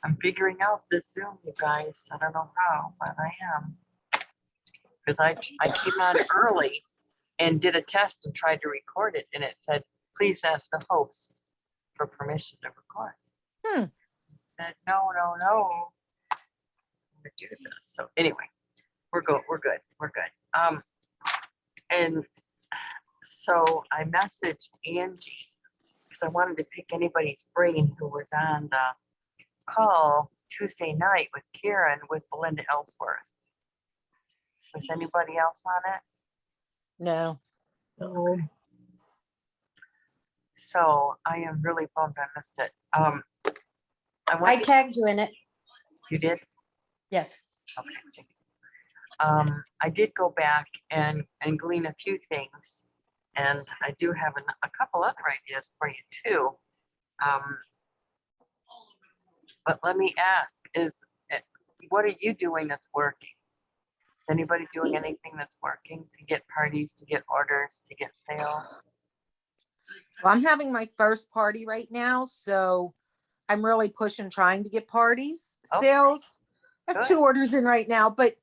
I'm figuring out this Zoom, you guys. I don't know how, but I am. Because I came on early and did a test and tried to record it, and it said, please ask the host for permission to record. I said, no. I'm gonna do this. So anyway, we're good. And so I messaged Angie because I wanted to pick anybody's brain who was on the call Tuesday night with Karen with Belinda Ellsworth. Was anybody else on it? No. Okay. So I am really bummed I missed it. I tagged you in it. You did? Yes. Okay. I did go back and glean a few things, and I do have a couple other ideas for you too. But let me ask, what are you doing that's working? Is anybody doing anything that's working to get parties, to get orders, to get sales? Well, I'm having my first party right now, so I'm really pushing trying to get parties, sales. I have 2 orders in right now, but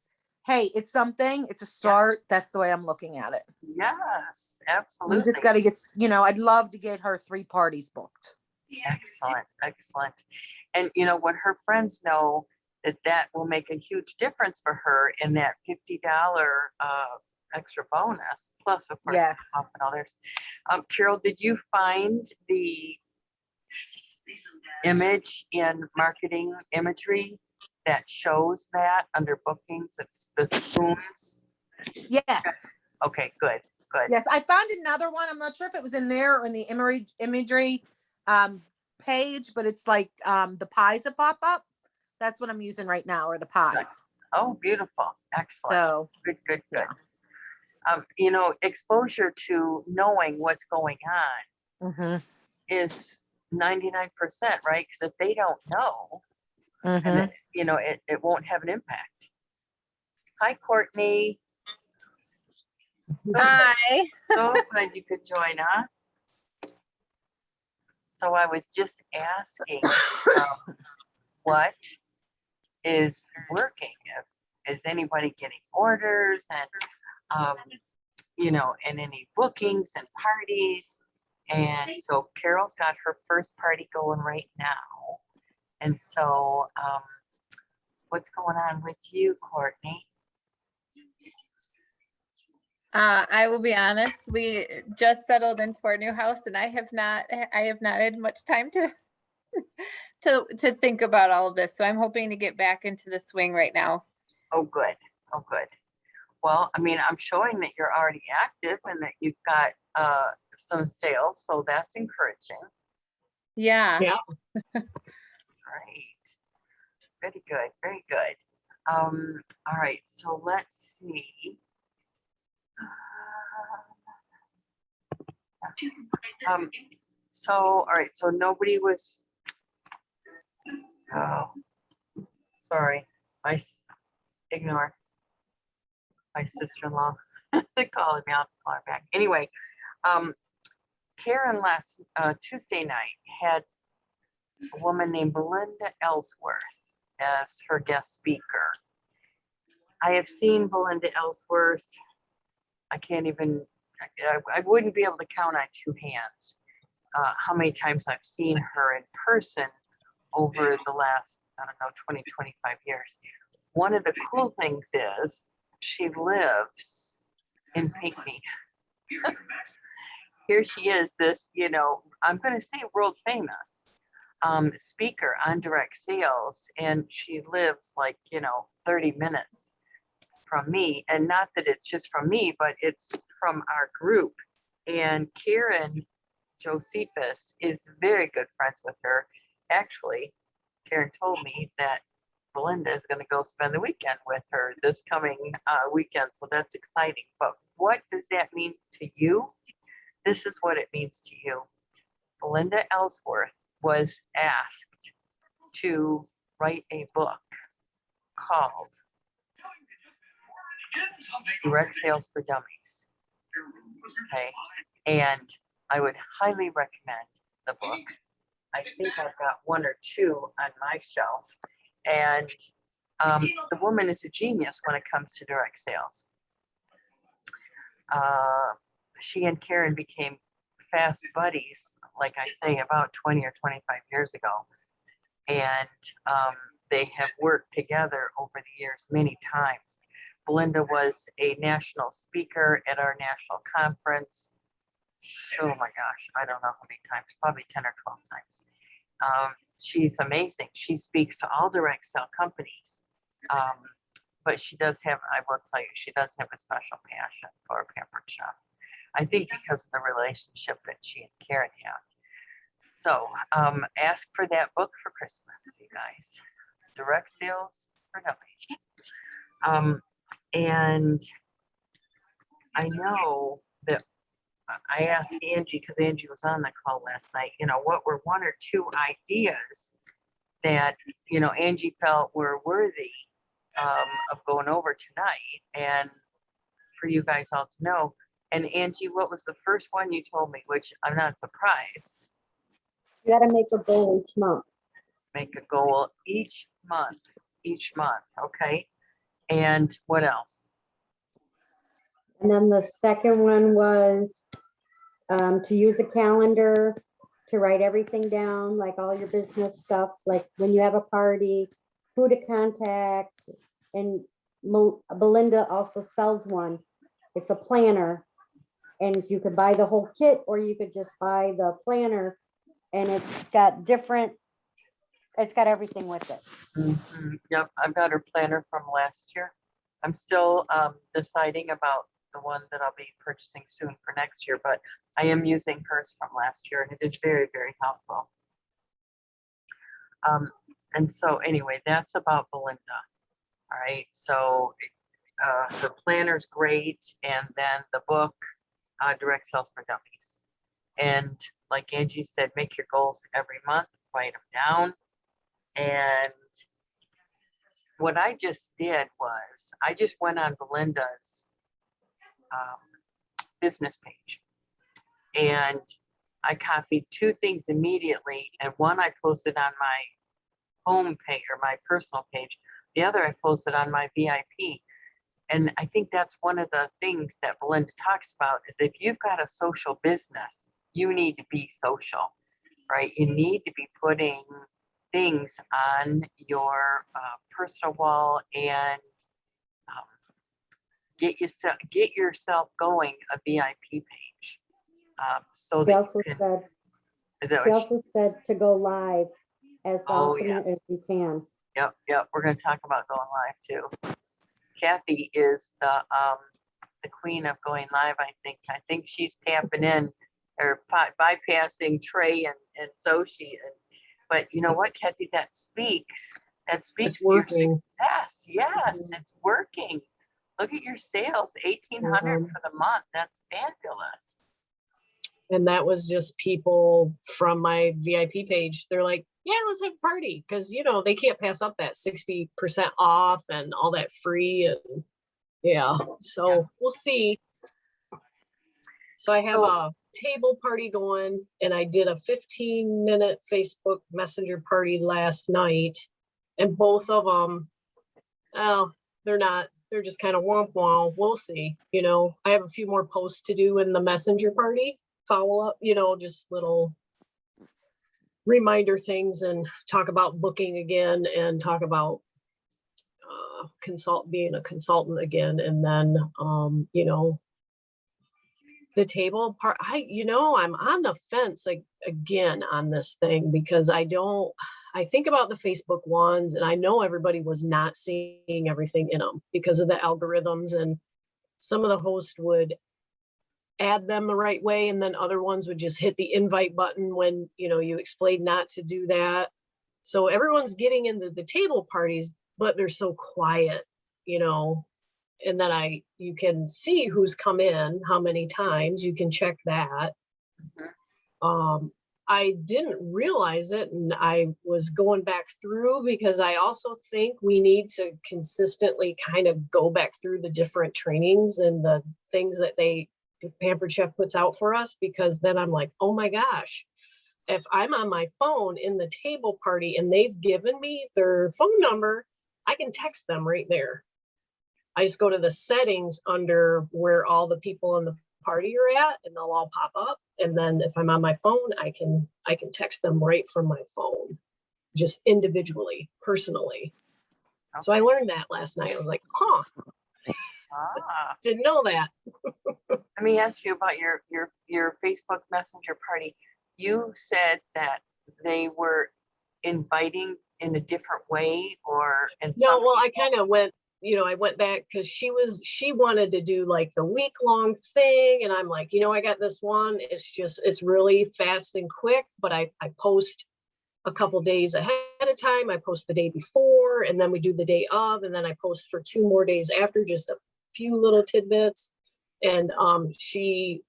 hey, it's something. It's a start. Yeah. That's the way I'm looking at it. Yes, absolutely. We just got to get, I'd love to get her 3 parties booked. Excellent. And when her friends know that will make a huge difference for her in that $50 extra bonus, plus of course, yes, and others. Carol, did you find the image in marketing imagery that shows that under bookings? It's the spoons. Yes. Okay, good. Yes, I found another one. I'm not sure if it was in there or in the imagery page, but it's like the pies that pop up. That's what I'm using right now, or the pies. Oh, beautiful. Excellent. So good. Yeah. Exposure to knowing what's going on is 99%, right? Because if they don't know, and it won't have an impact. Hi, Courtney. Hi. So glad you could join us. So I was just asking what is working? Is anybody getting orders and and any bookings and parties? And so Carol's got her first party going right now. And so what's going on with you, Courtney? I will be honest, we just settled into our new house and I have not had much time to think about all of this. So I'm hoping to get back into the swing right now. Oh, good. Well, I mean, I'm showing that you're already active and that you've got some sales, so that's encouraging. Yeah. Great. Very good. All right, so let's see. All right, so nobody was, sorry, ignore my sister-in-law. They calling me, I'll call her back. Anyway, Karen last Tuesday night had a woman named Belinda Ellsworth as her guest speaker. I have seen Belinda Ellsworth. I wouldn't be able to count on 2 hands how many times I've seen her in person over the last, 20, 25 years. One of the cool things is she lives in Pinckney. Here she is, this, I'm going to say world famous speaker on direct sales. And she lives like, 30 minutes from me. And not that it's just from me, but it's from our group. And Karen Josephus is very good friends with her. Actually, Karen told me that Belinda is going to go spend the weekend with her this coming weekend. So that's exciting. But what does that mean to you? This is what it means to you. Belinda Ellsworth was asked to write a book called Direct Sales for Dummies. Okay. And I would highly recommend the book. I think I've got one or two on my shelf. And the woman is a genius when it comes to direct sales. She and Karen became fast buddies, like I say, about 20 or 25 years ago. And they have worked together over the years many times. Belinda was a national speaker at our national conference. Oh my gosh, I don't know how many times, probably 10 or 12 times. She's amazing. She speaks to all direct sale companies. But she does have, I will tell you, she does have a special passion for Pampered Chef. I think because of the relationship that she and Karen have. So ask for that book for Christmas, you guys. Direct Sales for Dummies. And I know that I asked Angie, because Angie was on the call last night, you know, what were one or two ideas that, you know, Angie felt were worthy of going over tonight, and for you guys all to know. And Angie, what was the first one you told me, which I'm not surprised? You gotta make a goal each month. Make a goal each month, okay? And what else? And then the second one was to use a calendar to write everything down, like all your business stuff, like when you have a party, who to contact. And Belinda also sells one. It's a planner, and you could buy the whole kit, or you could just buy the planner, and it's got everything with it. Yep, I've got her planner from last year. I'm still deciding about the one that I'll be purchasing soon for next year, but I am using hers from last year, and it is very, very helpful. And so anyway, that's about Belinda. All right, so her planner's great, and then the book, Direct Sales for Dummies. And like Angie said, make your goals every month, write them down. And what I just did was I just went on Belinda's business page, and I copied two things immediately, and one I posted on my home page or my personal page. The other I posted on my VIP. And I think that's one of the things that Belinda talks about is if you've got a social business, you need to be social, right? You need to be putting things on your personal wall and get yourself going a VIP page. So She that also you can, said, is that she what also said to go live as often as you can. Yep. We're going to talk about going live too. Kathy is the queen of going live. I think she's tapping in or bypassing Trey and Sochi. But you know what, Kathy, that speaks to your success. Yes, it's working. Look at your sales, 1,800 for the month. That's fabulous. And that was just people from my VIP page. They're like, yeah, let's have a party. Because, you know, they can't pass up that 60% off and all that free. And yeah, so we'll see. So I have a table party going, and I did a 15-minute Facebook Messenger party last night. And both of them, they're just kind of womp womp. We'll see. You know, I have a few more posts to do in the Messenger party. Follow up, you know, just little reminder things, and talk about booking again, and talk about being a consultant again. And then you know, the table part, I'm on the fence like again on this thing, because I think about the Facebook ones, and I know everybody was not seeing everything in them because of the algorithms, and some of the hosts would add them the right way, and then other ones would just hit the invite button when, you know, you explain not to do that. So everyone's getting into the table parties, but they're so quiet, you know. And then you can see who's come in, how many times, you can check that. I didn't realize it, and I was going back through, because I also think we need to consistently kind of go back through the different trainings and the things that Pampered Chef puts out for us, because then I'm like, oh my gosh, if I'm on my phone in the table party and they've given me their phone number, I can text them right there. I just go to the settings under where all the people in the party are at, and they'll all pop up. And then if I'm on my phone, I can text them right from my phone, just individually, personally. So I learned that last night. I was like, huh, Ah, didn't know that. let me ask you about your Facebook Messenger party. You said that they were inviting in a different way, or and No, well, I kind of went, I went back because she wanted to do like the week-long thing. And I'm like, I got this one. It's really fast and quick, but I post a couple days ahead of time. I post the day before, and then we do the day of, and then I post for 2 more days after, just a few little tidbits. And she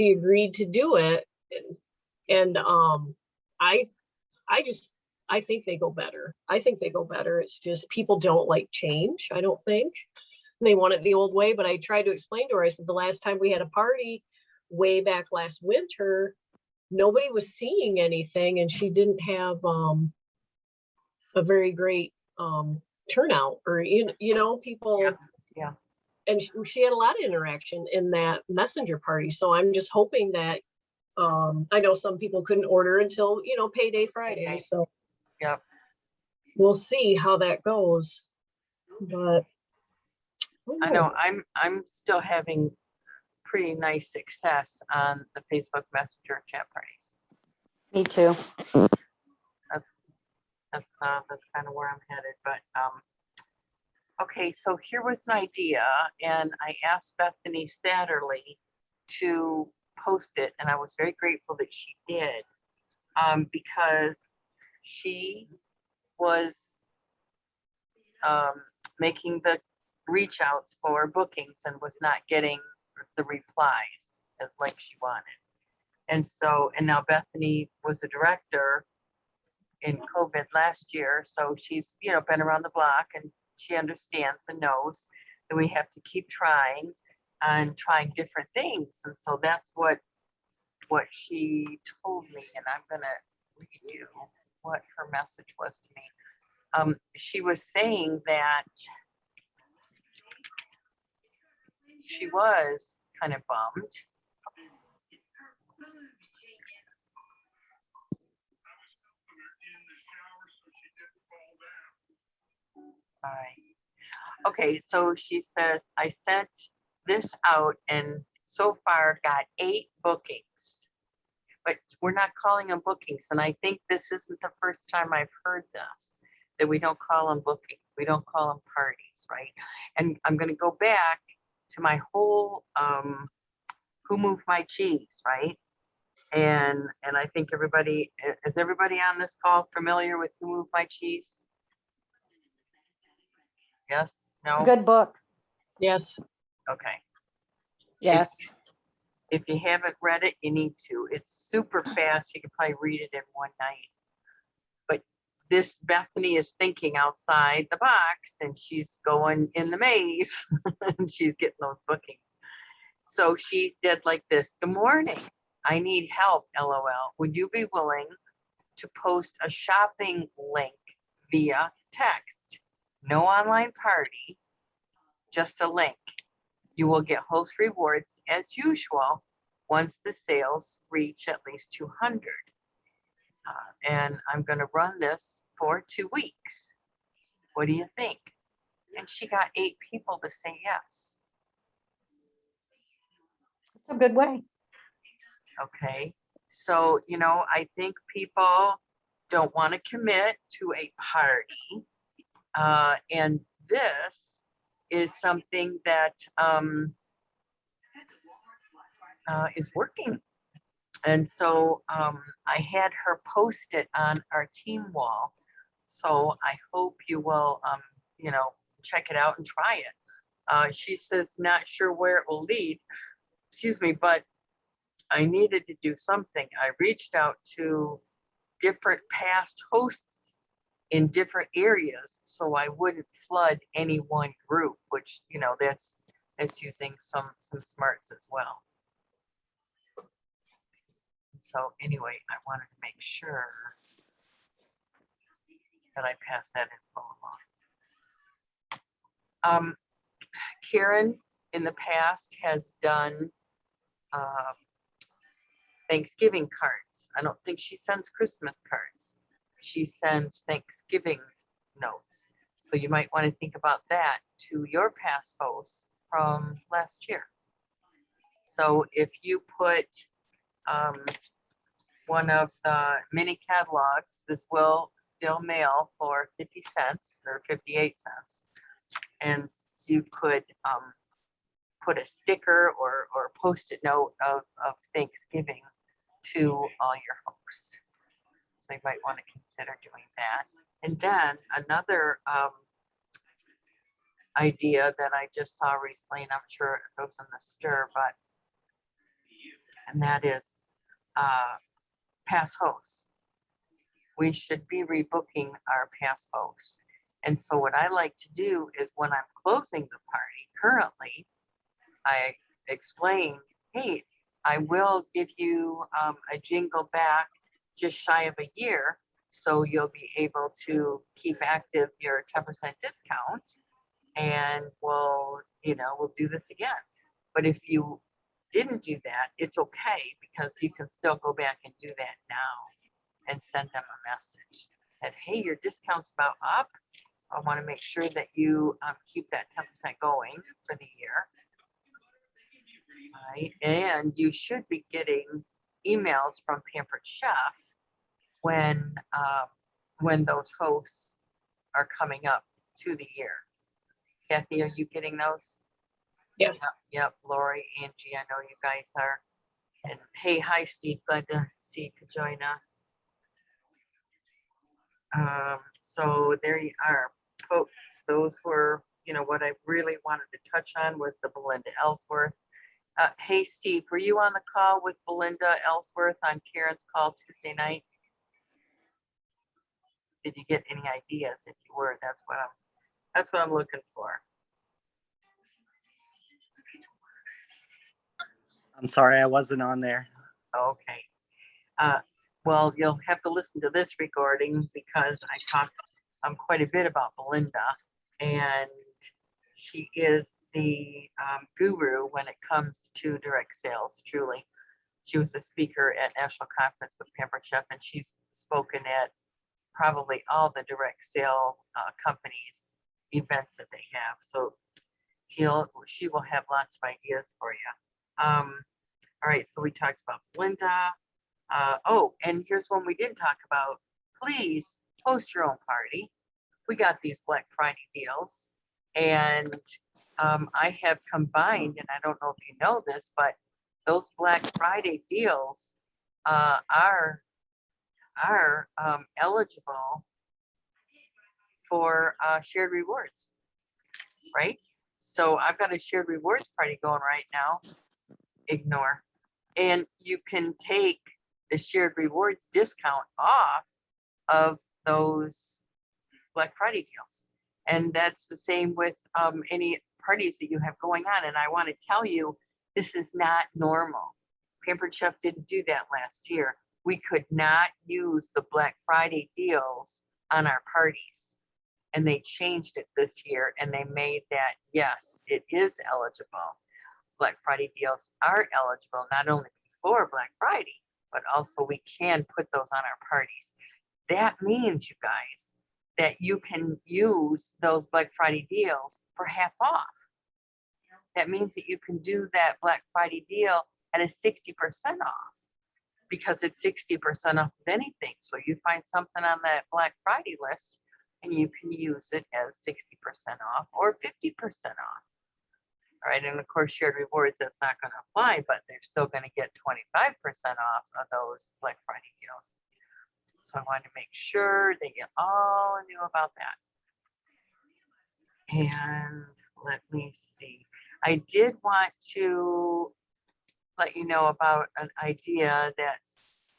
agreed to do it. And I think they go better. It's just people don't like change, I don't think. They want it the old way, but I tried to explain to her, I said, the last time we had a party way back last winter, nobody was seeing anything, and she didn't have a very great turnout, or people. Yeah. And she had a lot of interaction in that messenger party. So I'm just hoping that I know some people couldn't order until payday Friday. Okay. So Yep. we'll see how that goes. But I know I'm still having pretty nice success on the Facebook Messenger chat parties. Me too. That's kind of where I'm headed. But okay, so here was an idea, and I asked Bethany Satterley to post it, and I was very grateful that she did, because she was making the reach outs for bookings and was not getting the replies like she wanted. And so, and now Bethany was a director in COVID last year, so she's been around the block, and she understands and knows that we have to keep trying and trying different things. And so that's what she told me, and I'm gonna read you what her message was to me. She was saying that she was kind of bummed. All right. Okay, so she says, I sent this out and so far got 8 bookings, but we're not calling them bookings. And I think this isn't the first time I've heard this, that we don't call them bookings. We don't call them parties, right? And I'm going to go back to my whole Who Moved My Cheese, right? And I think is everybody on this call familiar with Who Moved My Cheese? Yes, no? Good book. yes, Okay. Yes. If you haven't read it, you need to. It's super fast. You can probably read it in one night. But this Bethany is thinking outside the box, and she's going in the maze and she's getting those bookings. So she did like this. Good morning. I need help, LOL. Would you be willing to post a shopping link via text? No online party, just a link. You will get host rewards as usual once the sales reach at least 200. And I'm going to run this for 2 weeks. What do you think? And she got 8 people to say yes. It's a good way. Okay. So, I think people don't want to commit to a party. And this is something that is working. And so I had her post it on our team wall. So I hope you will, check it out and try it. She says, not sure where it will lead, excuse me, but I needed to do something. I reached out to different past hosts in different areas so I wouldn't flood any one group, which, that's using some smarts as well. so anyway, I wanted to make sure that I pass that info along. Karen in the past has done Thanksgiving cards. I don't think she sends Christmas cards. She sends Thanksgiving notes. So you might want to think about that to your past hosts from last year. So if you put one of the mini catalogs, this will still mail for 50 cents or 58 cents. And you could put a sticker or post-it note of Thanksgiving to all your hosts. So you might want to consider doing that. And then another idea that I just saw recently, and I'm sure it goes in the stir, and that is past hosts. We should be rebooking our past hosts. And so what I like to do is when I'm closing the party currently, I explain, hey, I will give you a jingle back just shy of a year. So you'll be able to keep active your 10% discount, and we'll do this again. But if you didn't do that, it's okay, because you can still go back and do that now and send them a message that, hey, your discount's about up. I want to make sure that you keep that 10% going for the year. Right? And you should be getting emails from Pampered Chef when those hosts are coming up to the year. Kathy, are you getting those? Yes. Yep. Lori, Angie, I know you guys are. And hey, hi, Steve. Glad to see you could join us. So there you are. Those were, what I really wanted to touch on was the Belinda Ellsworth. Hey, Steve, were you on the call with Belinda Ellsworth on Karen's call Tuesday night? Did you get any ideas? If you were, that's what I'm looking for. I'm sorry, I wasn't on there. Okay. Well, you'll have to listen to this recording because I talked quite a bit about Belinda, and she is the guru when it comes to direct sales, truly. She was a speaker at National Conference with Pampered Chef, and she's spoken at probably all the direct sale companies events that they have. So she will have lots of ideas for you. All right, so we talked about Belinda. Oh, and here's one we didn't talk about. Please host your own party. We got these Black Friday deals, and I have combined, and I don't know if you know this, but those Black Friday deals are eligible for shared rewards, right? So I've got a shared rewards party going right now. Ignore. And you can take the shared rewards discount off of those Black Friday deals. And that's the same with any parties that you have going on. And I want to tell you, this is not normal. Pampered Chef didn't do that last year. We could not use the Black Friday deals on our parties. And they changed it this year, and they made that, yes, it is eligible. Black Friday deals are eligible, not only before Black Friday, but also we can put those on our parties. That means, you guys, that you can use those Black Friday deals for half off. That means that you can do that Black Friday deal at a 60% off, because it's 60% off of anything. So you find something on that Black Friday list and you can use it as 60% off or 50% off. All right, and of course, shared rewards, that's not going to apply, but they're still going to get 25% off of those Black Friday deals. So I wanted to make sure that you all knew about that. And let me see. I did want to let you know about an idea that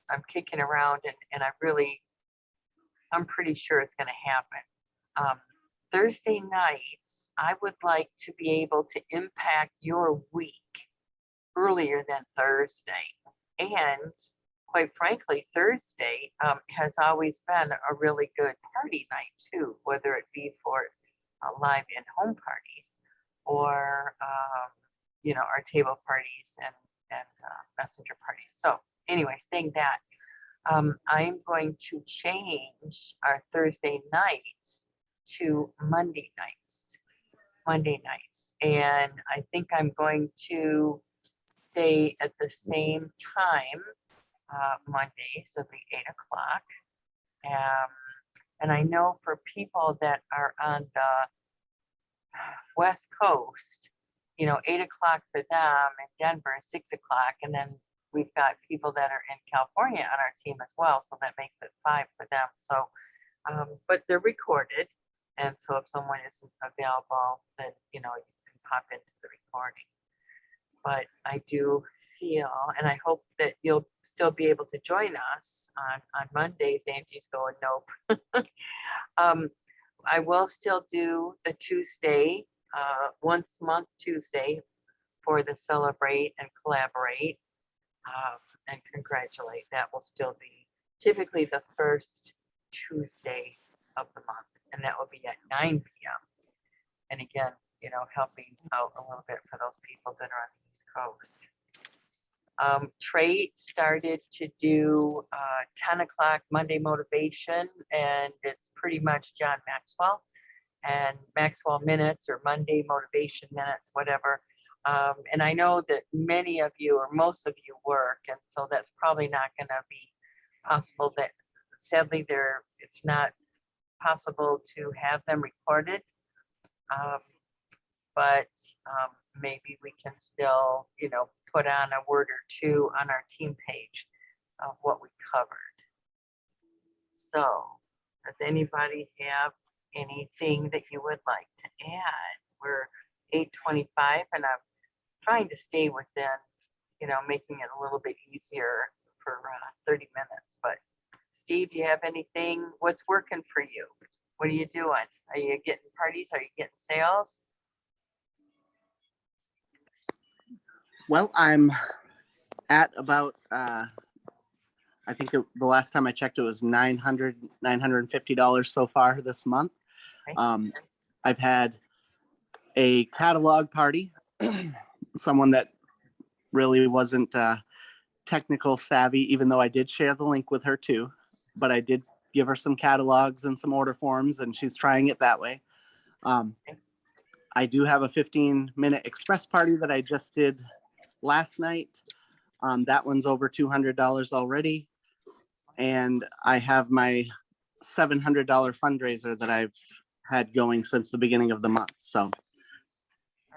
I'm kicking around, and I'm pretty sure it's going to happen. Thursday nights, I would like to be able to impact your week earlier than Thursday. And quite frankly, Thursday has always been a really good party night too, whether it be for live in-home parties or, our table parties and messenger parties. So anyway, saying that, I'm going to change our Thursday nights to Monday nights. And I think I'm going to stay at the same time Monday, so it'll be 8 o'clock. And I know for people that are on the West Coast, 8 o'clock for them, in Denver is 6 o'clock, and then we've got people that are in California on our team as well, so that makes it 5 for them. So, but they're recorded, and so if someone isn't available, then you can pop into the recording. But I do feel, and I hope that you'll still be able to join us on Mondays. Angie's going, nope. I will still do the Tuesday, once a month Tuesday for the celebrate and collaborate and congratulate. That will still be typically the first Tuesday of the month, and that will be at 9 p.m. And again, helping out a little bit for those people that are on the East Coast. Trey started to do 10 o'clock Monday motivation, and it's pretty much John Maxwell and Maxwell minutes or Monday motivation minutes, whatever. And I know that many of you or most of you work, and so that's probably not going to be possible. That sadly it's not possible to have them recorded. But maybe we can still, put on a word or two on our team page of what we covered. So does anybody have anything that you would like to add? We're 8:25 and I'm trying to stay within, making it a little bit easier for 30 minutes. But Steve, do you have anything? What's working for you? What are you doing? Are you getting parties? Are you getting sales? Well, I'm at about, I think the last time I checked, it was $950 so far this month. Okay. I've had a catalog party, someone that really wasn't technical savvy, even though I did share the link with her too, but I did give her some catalogs and some order forms, and she's trying it that way. I do have a 15-minute express party that I just did last night. That one's over $200 already. And I have my $700 fundraiser that I've had going since the beginning of the month. So All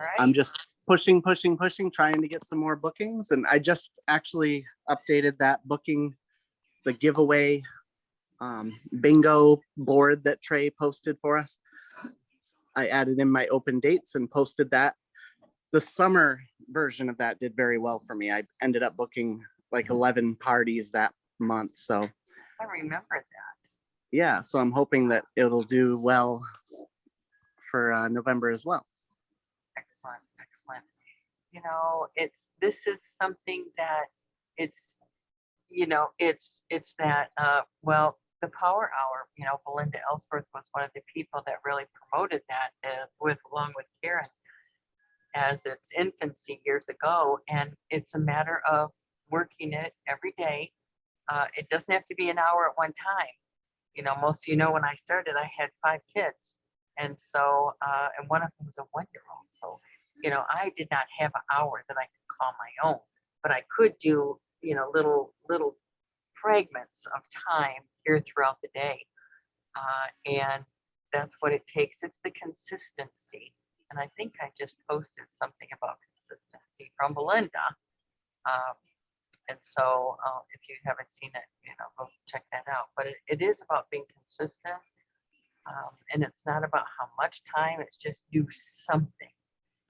right. I'm just pushing, trying to get some more bookings. And I just actually updated that booking, the giveaway bingo board that Trey posted for us. I added in my open dates and posted that. The summer version of that did very well for me. I ended up booking like 11 parties that month. So I remember that. yeah, so I'm hoping that it'll do well for November as well. Excellent. This is something that it's that, the Power Hour, Belinda Ellsworth was one of the people that really promoted that along with Karen as its infancy years ago. And it's a matter of working it every day. It doesn't have to be an hour at one time. Most of when I started, I had 5 kids. And so, and one of them was a 1-year-old. So, I did not have an hour that I could call my own, but I could do, little fragments of time here throughout the day. And that's what it takes. It's the consistency. And I think I just posted something about consistency from Belinda. And so if you haven't seen it, go check that out. But it is about being consistent. And it's not about how much time, it's just do something.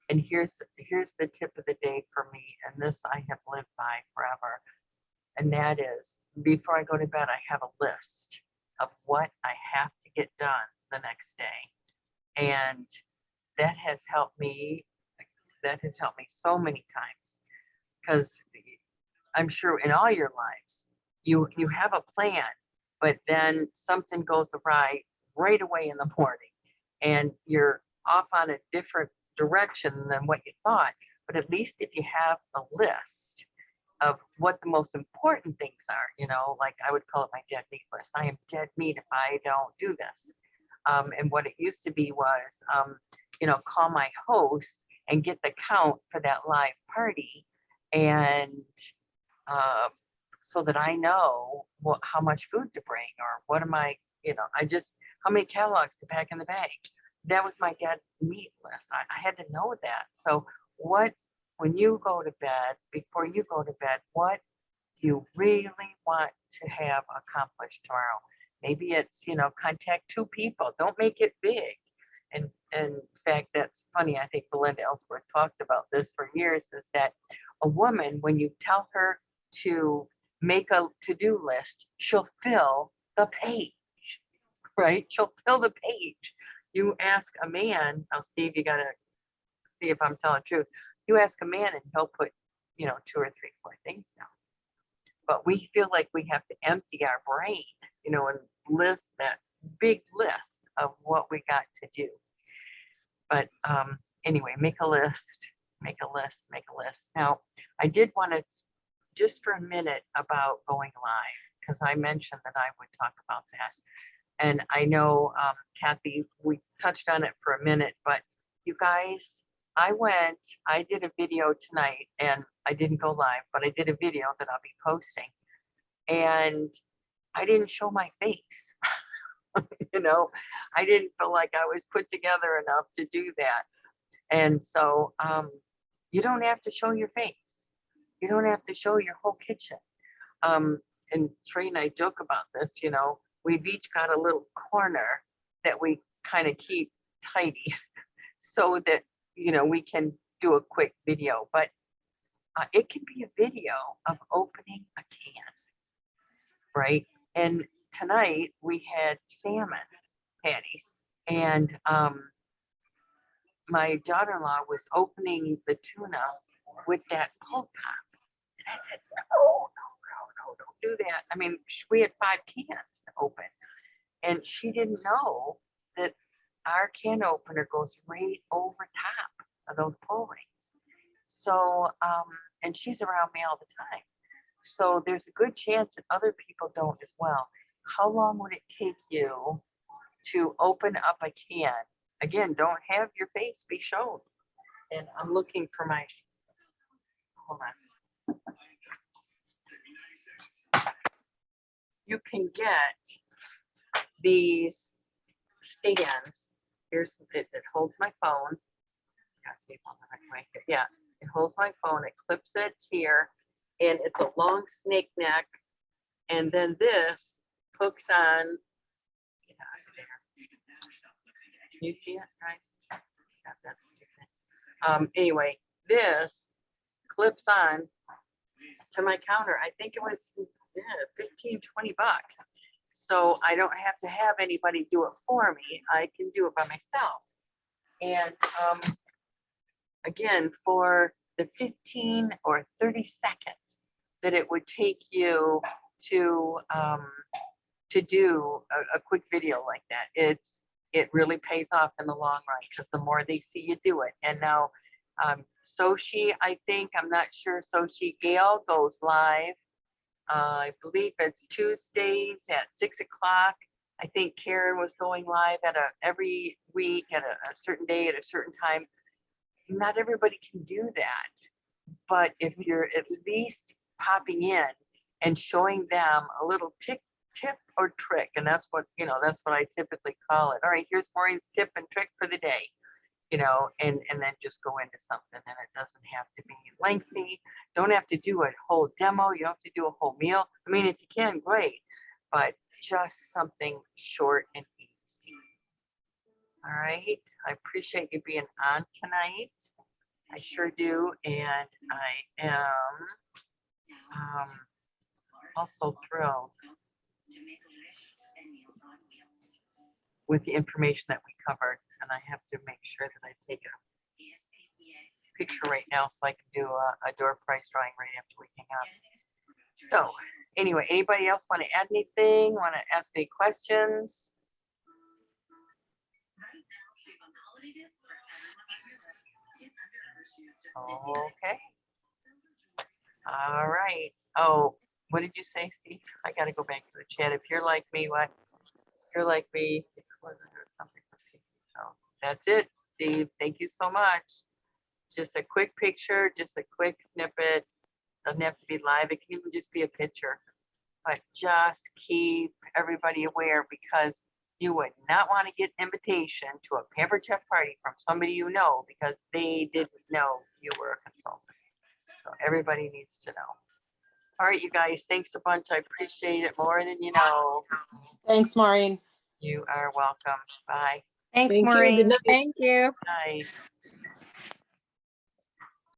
And here's the tip of the day for me. And this I have lived by forever. And that is, before I go to bed, I have a list of what I have to get done the next day. And that has helped me so many times, because I'm sure in all your lives, you have a plan, but then something goes awry right away in the morning and you're off on a different direction than what you thought. But at least if you have a list of what the most important things are, you know, like I would call it my dead meat list. I am dead meat if I don't do this. And what it used to be was, you know, call my host and get the count for that live party. And so that I know how much food to bring or what am I, you know, how many catalogs to pack in the bag. That was my dead meat list. I had to know that. So when you go to bed, before you go to bed, what do you really want to have accomplished tomorrow? Maybe it's, you know, contact 2 people. Don't make it big. And in fact, that's funny. I think Belinda Ellsworth talked about this for years, is that a woman, when you tell her to make a to-do list, she'll fill the page, right? She'll fill the page. You ask a man, now Steve, you gotta see if I'm telling the truth. You ask a man and he'll put, you know, 2 or 3, 4 things down. But we feel like we have to empty our brain, you know, and list that big list of what we got to do. But anyway, make a list, make a list, make a list. Now, I did want to just for a minute about going live, because I mentioned that I would talk about that. And I know, Kathy, we touched on it for a minute, but you guys, I did a video tonight and I didn't go live, but I did a video that I'll be posting. And I didn't show my face. You know, I didn't feel like I was put together enough to do that. And so you don't have to show your face. You don't have to show your whole kitchen. And Trey and I joke about this, you know, we've each got a little corner that we kind of keep tidy so that, you know, we can do a quick video, but it can be a video of opening a can, right? And tonight we had salmon patties, and my daughter-in-law was opening the tuna with that pull top. And I said, no, don't do that. I mean, we had 5 cans to open, and she didn't know that our can opener goes right over top of those pull rings. So, and she's around me all the time. So there's a good chance that other people don't as well. How long would it take you to open up a can? Again, don't have your face be shown. And I'm looking for my, hold on. You can get these stands. Here's it holds my phone. Yeah, it holds my phone. It clips it here, and it's a long snake neck. And then this hooks on. Can you see it, guys? Yeah, that's stupid. Anyway, this clips on to my counter. I think it was 15, 20 bucks. So I don't have to have anybody do it for me. I can do it by myself. And again, for the 15 or 30 seconds that it would take you to do a quick video like that, it really pays off in the long run, because the more they see you do it. And now Sochi, I think, I'm not sure, Sochi Gale goes live. I believe it's Tuesdays at 6 o'clock. I think Karen was going live at every week at a certain day at a certain time. Not everybody can do that, but if you're at least popping in and showing them a little tip or trick, and that's what, you know, that's what I typically call it. All right, here's Maureen's tip and trick for the day, you know, and then just go into something, and it doesn't have to be lengthy. Don't have to do a whole demo. You don't have to do a whole meal. I mean, if you can, great, but just something short and easy. All right, I appreciate you being on tonight. I sure do, and I am also thrilled with the information that we covered, and I have to make sure that I take a picture right now so I can do a door prize drawing right after we hang up. So Anyway, anybody else want to add anything? Want to ask any questions? Okay. All right. Oh, what did you say, Steve? I gotta go back to the chat. If you're like me, what? If you're like me. So that's it, Steve. Thank you so much. Just a quick picture, just a quick snippet. Doesn't have to be live. It can even just be a picture. But just keep everybody aware, because you would not want to get an invitation to a Pampered Chef party from somebody you know because they didn't know you were a consultant. So everybody needs to know. All right, you guys, thanks a bunch. I appreciate it more than you know. Thanks, Maureen. You are welcome. Bye. Thanks, Thank you. Good Maureen. night. Thank you. Night.